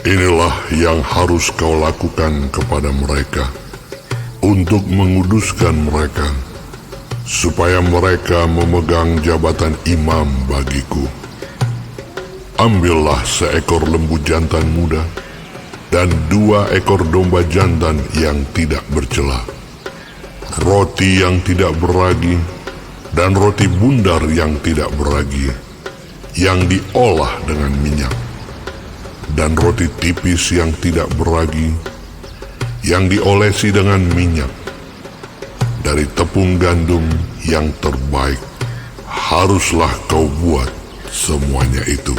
Inilah yang harus kau lakukan kepada mereka, untuk menguduskan mereka, supaya mereka memegang jabatan imam bagiku. Ambillah seekor lembu jantan muda, dan 2 ekor domba jantan yang tidak bercela, roti yang tidak beragi, dan roti bundar yang tidak beragi, yang diolah dengan minyak, dan roti tipis yang tidak beragi, yang diolesi dengan minyak, dari tepung gandum yang terbaik. Haruslah kau buat semuanya itu.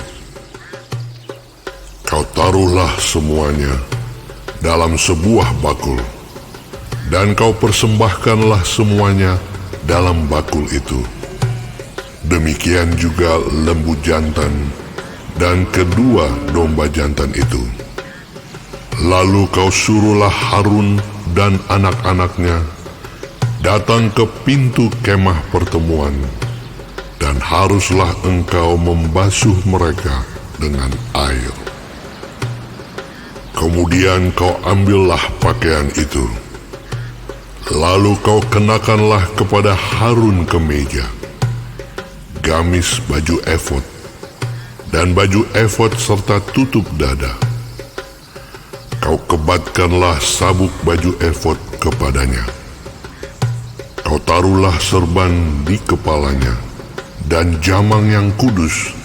Kau taruhlah semuanya dalam sebuah bakul, dan kau persembahkanlah semuanya dalam bakul itu. Demikian juga lembu jantan dan kedua domba jantan itu. Lalu kau suruhlah Harun dan anak-anaknya datang ke pintu kemah pertemuan, dan haruslah engkau membasuh mereka dengan air. Kemudian kau ambillah pakaian itu, lalu kau kenakanlah kepada Harun kemeja, gamis baju efod, dan baju efod serta tutup dada. Kau kebatkanlah sabuk baju efod kepadanya. Kau taruhlah serban di kepalanya, dan jamang yang kudus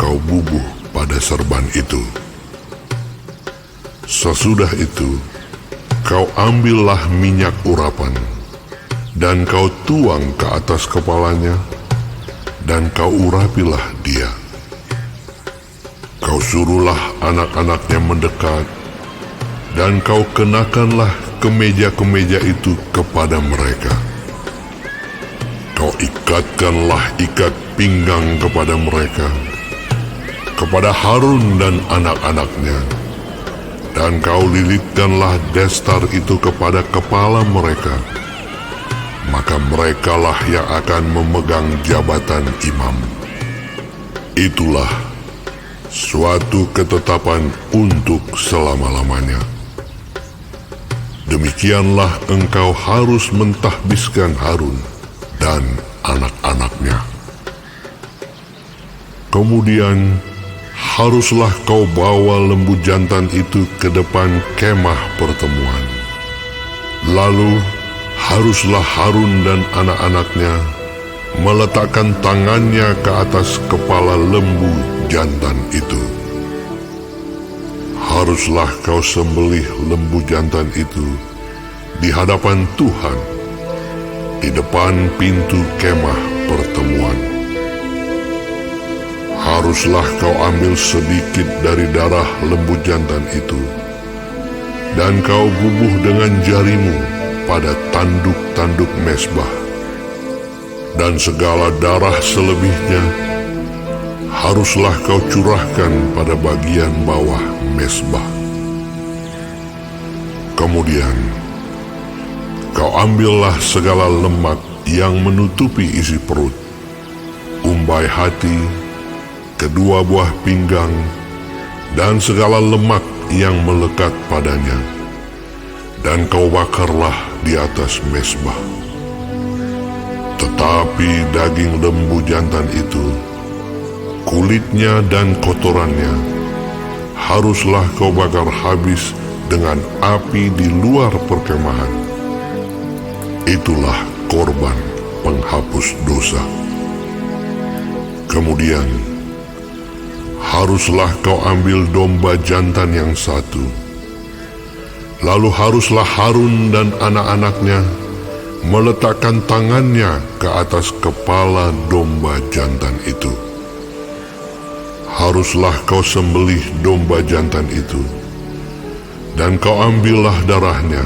kau bubuh pada serban itu. Sesudah itu, kau ambillah minyak urapan, dan kau tuang ke atas kepalanya, dan kau urapilah dia. Kau suruhlah anak-anaknya mendekat, dan kau kenakanlah kemeja-kemeja itu kepada mereka. Kau ikatkanlah ikat pinggang kepada mereka, kepada Harun dan anak-anaknya, dan kau lilitkanlah destar itu kepada kepala mereka. Maka merekalah yang akan memegang jabatan imam. Itulah suatu ketetapan untuk selama-lamanya. Demikianlah engkau harus mentahbiskan Harun dan anak-anaknya. Kemudian haruslah kau bawa lembu jantan itu ke depan kemah pertemuan. Lalu haruslah Harun dan anak-anaknya meletakkan tangannya ke atas kepala lembu jantan itu. Haruslah kau sembelih lembu jantan itu di hadapan Tuhan, di depan pintu kemah pertemuan. Haruslah kau ambil sedikit dari darah lembu jantan itu, dan kau bubuh dengan jarimu pada tanduk-tanduk mezbah, dan segala darah selebihnya haruslah kau curahkan pada bagian bawah mezbah. Kemudian kau ambillah segala lemak yang menutupi isi perut, umbai hati, kedua buah pinggang, dan segala lemak yang melekat padanya, dan kau bakarlah di atas mezbah. Tetapi daging lembu jantan itu, kulitnya dan kotorannya, haruslah kau bakar habis dengan api di luar perkemahan. Itulah korban penghapus dosa. Kemudian haruslah kau ambil domba jantan yang satu. Lalu haruslah Harun dan anak-anaknya meletakkan tangannya ke atas kepala domba jantan itu. Haruslah kau sembelih domba jantan itu, dan kau ambillah darahnya,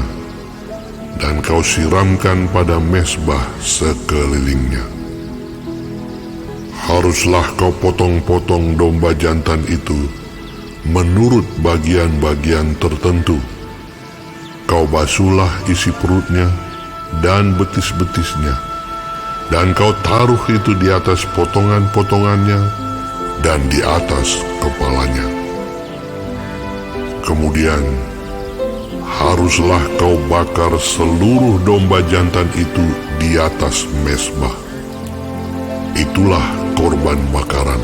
dan kau siramkan pada mezbah sekelilingnya. Haruslah kau potong-potong domba jantan itu menurut bagian-bagian tertentu. Kau basuhlah isi perutnya dan betis-betisnya, dan kau taruh itu di atas potongan-potongannya dan di atas kepalanya. Kemudian haruslah kau bakar seluruh domba jantan itu di atas mezbah. Itulah korban bakaran,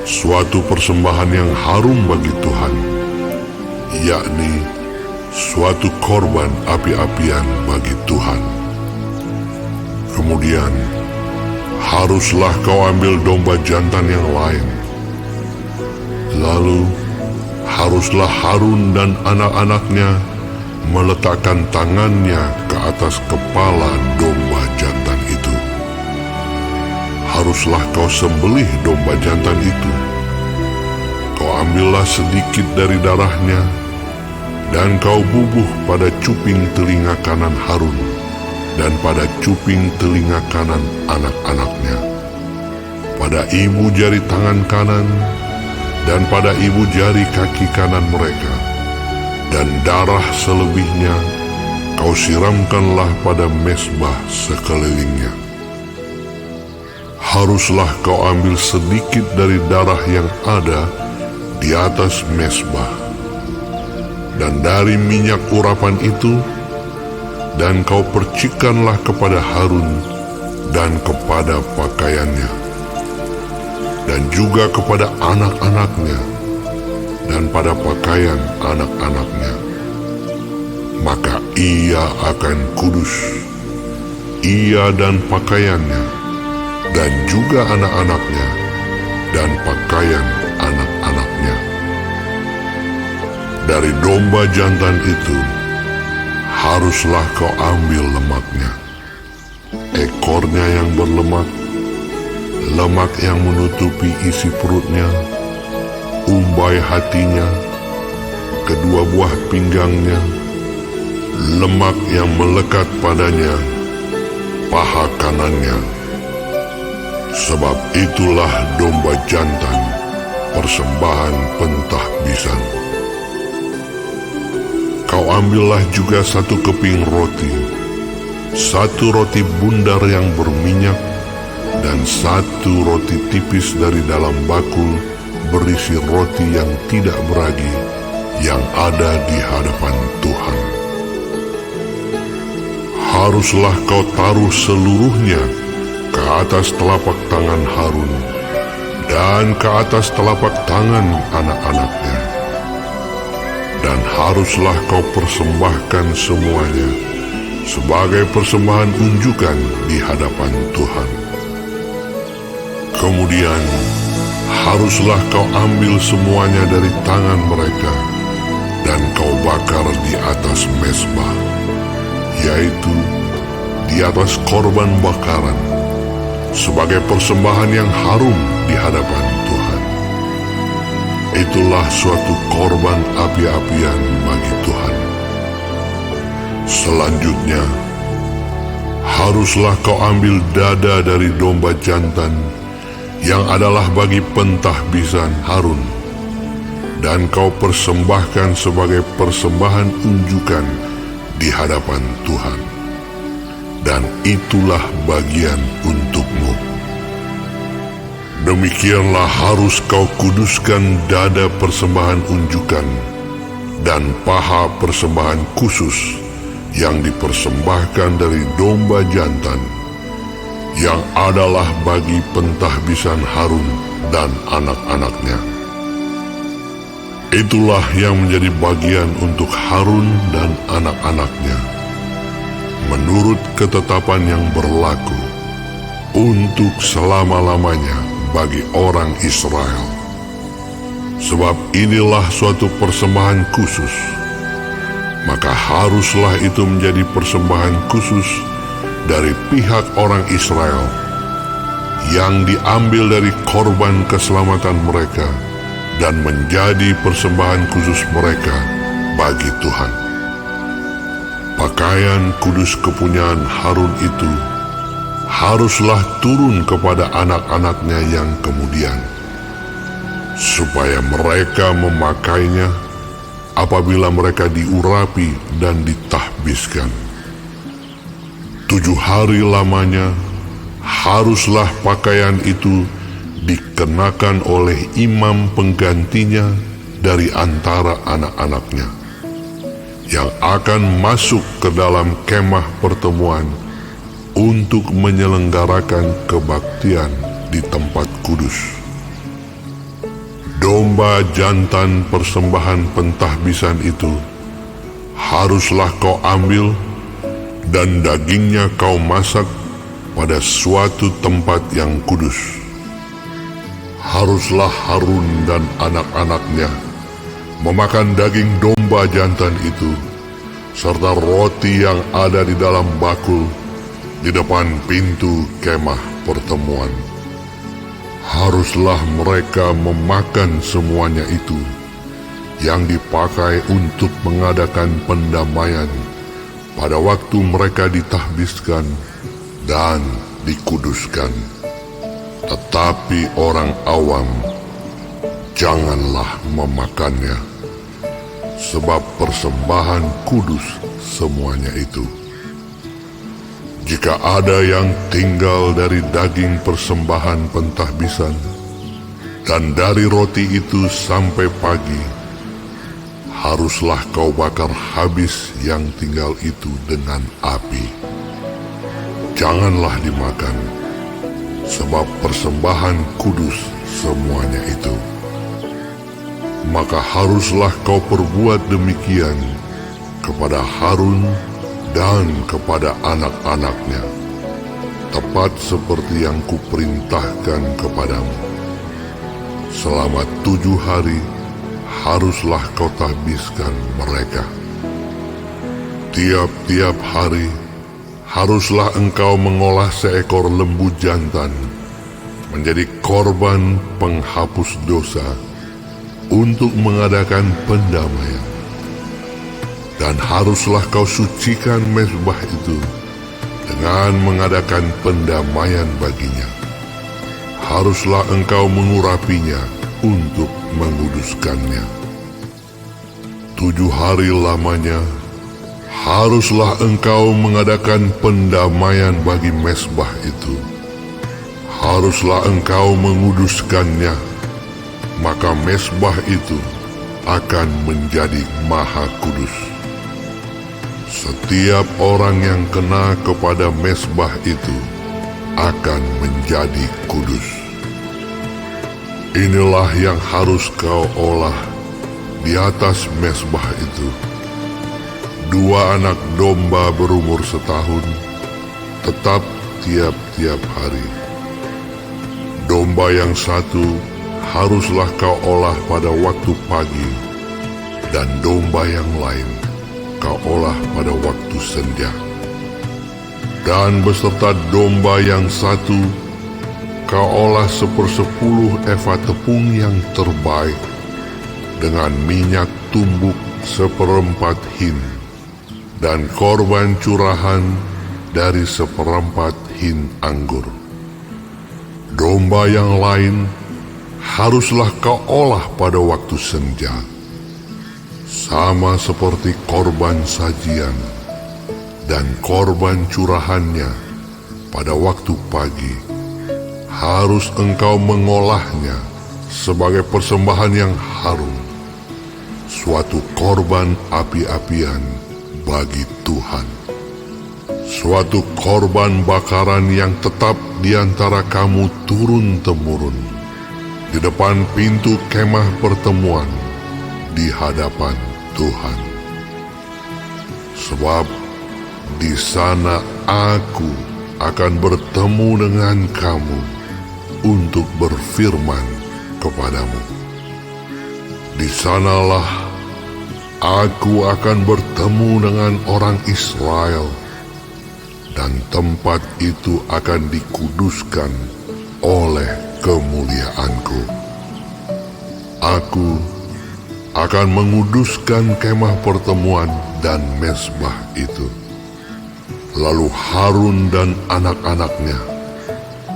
suatu persembahan yang harum bagi Tuhan, yakni suatu korban api-apian bagi Tuhan. Kemudian haruslah kau ambil domba jantan yang lain. Lalu haruslah Harun dan anak-anaknya meletakkan tangannya ke atas kepala domba jantan itu. Haruslah kau sembelih domba jantan itu. Kau ambillah sedikit dari darahnya, dan kau bubuh pada cuping telinga kanan Harun dan pada cuping telinga kanan anak-anaknya, pada ibu jari tangan kanan dan pada ibu jari kaki kanan mereka, dan darah selebihnya kau siramkanlah pada mezbah sekelilingnya. Haruslah kau ambil sedikit dari darah yang ada di atas mezbah, dan dari minyak urapan itu, dan kau percikanlah kepada Harun dan kepada pakaiannya, dan juga kepada anak-anaknya, dan pada pakaian anak-anaknya. Maka ia akan kudus, ia dan pakaiannya, dan juga anak-anaknya, dan pakaian anak-anaknya. Dari domba jantan itu, haruslah kau ambil lemaknya, ekornya yang berlemak, lemak yang menutupi isi perutnya, umbai hatinya, kedua buah pinggangnya, lemak yang melekat padanya, paha kanannya. Sebab itulah domba jantan, persembahan pentahbisan. Kau ambillah juga satu keping roti, satu roti bundar yang berminyak, dan satu roti tipis dari dalam bakul berisi roti yang tidak beragi yang ada di hadapan Tuhan. Haruslah kau taruh seluruhnya ke atas telapak tangan Harun dan ke atas telapak tangan anak-anaknya. Dan haruslah kau persembahkan semuanya sebagai persembahan unjukan di hadapan Tuhan. Kemudian haruslah kau ambil semuanya dari tangan mereka dan kau bakar di atas mezbah, yaitu di atas korban bakaran, sebagai persembahan yang harum di hadapan Tuhan. Itulah suatu korban api-apian bagi Tuhan. Selanjutnya, haruslah kau ambil dada dari domba jantan yang adalah bagi pentahbisan Harun, dan kau persembahkan sebagai persembahan unjukan di hadapan Tuhan. Dan itulah bagian untukmu. Demikianlah harus kau kuduskan dada persembahan unjukan dan paha persembahan khusus yang dipersembahkan dari domba jantan, yang adalah bagi pentahbisan Harun dan anak-anaknya. Itulah yang menjadi bagian untuk Harun dan anak-anaknya, menurut ketetapan yang berlaku untuk selama-lamanya bagi orang Israel. Sebab inilah suatu persembahan khusus, maka haruslah itu menjadi persembahan khusus dari pihak orang Israel, yang diambil dari korban keselamatan mereka dan menjadi persembahan khusus mereka bagi Tuhan. Pakaian kudus kepunyaan Harun itu haruslah turun kepada anak-anaknya yang kemudian, supaya mereka memakainya apabila mereka diurapi dan ditahbiskan. 7 hari lamanya haruslah pakaian itu dikenakan oleh imam penggantinya dari antara anak-anaknya yang akan masuk ke dalam kemah pertemuan untuk menyelenggarakan kebaktian di tempat kudus. Domba jantan persembahan pentahbisan itu haruslah kau ambil dan dagingnya kau masak pada suatu tempat yang kudus. Haruslah Harun dan anak-anaknya memakan daging domba jantan itu serta roti yang ada di dalam bakul di depan pintu kemah pertemuan. Haruslah mereka memakan semuanya itu yang dipakai untuk mengadakan pendamaian pada waktu mereka ditahbiskan dan dikuduskan. Tetapi orang awam janganlah memakannya, sebab persembahan kudus semuanya itu. Jika ada yang tinggal dari daging persembahan pentahbisan dan dari roti itu sampai pagi, haruslah kau bakar habis yang tinggal itu dengan api. Janganlah dimakan, sebab persembahan kudus semuanya itu. Maka haruslah kau perbuat demikian kepada Harun dan kepada anak-anaknya, tepat seperti yang kuperintahkan kepadamu. Selama 7 hari haruslah kau tahbiskan mereka. Tiap-tiap hari haruslah engkau mengolah seekor lembu jantan menjadi korban penghapus dosa untuk mengadakan pendamaian. Dan haruslah kau sucikan mezbah itu dengan mengadakan pendamaian baginya. Haruslah engkau mengurapinya untuk menguduskannya. 7 hari lamanya haruslah engkau mengadakan pendamaian bagi mezbah itu. Haruslah engkau menguduskannya, maka mezbah itu akan menjadi maha kudus. Setiap orang yang kena kepada mezbah itu akan menjadi kudus. Inilah yang harus kau olah di atas mezbah itu: 2 anak domba berumur setahun, tetap tiap-tiap hari. Domba yang satu haruslah kau olah pada waktu pagi, dan domba yang lain kau olah pada waktu senja. Dan beserta domba yang satu kau olah 1/10 eva tepung yang terbaik dengan minyak tumbuk 1/4 hin, dan korban curahan dari 1/4 hin anggur. Domba yang lain haruslah kau olah pada waktu senja, sama seperti korban sajian dan korban curahannya pada waktu pagi. Harus engkau mengolahnya sebagai persembahan yang harum, suatu korban api-apian bagi Tuhan, suatu korban bakaran yang tetap di antara kamu turun-temurun di depan pintu kemah pertemuan di hadapan Tuhan. Sebab di sana aku akan bertemu dengan kamu untuk berfirman kepadamu. Di sanalah aku akan bertemu dengan orang Israel, dan tempat itu akan dikuduskan oleh kemuliaanku. Aku akan menguduskan kemah pertemuan dan mezbah itu. Lalu Harun dan anak-anaknya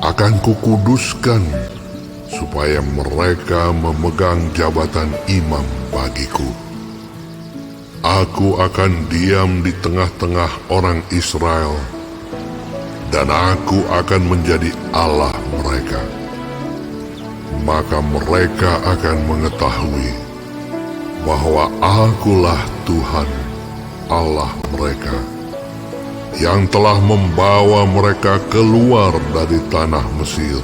akan kukuduskan supaya mereka memegang jabatan imam bagiku. Aku akan diam di tengah-tengah orang Israel, dan aku akan menjadi Allah mereka. Maka mereka akan mengetahui bahwa Akulah Tuhan Allah mereka, yang telah membawa mereka keluar dari tanah Mesir,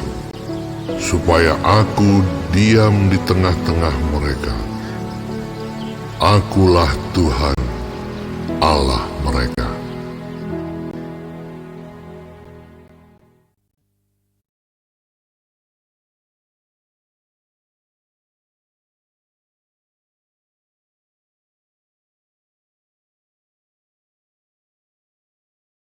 supaya Aku diam di tengah-tengah mereka. Akulah Tuhan Allah mereka.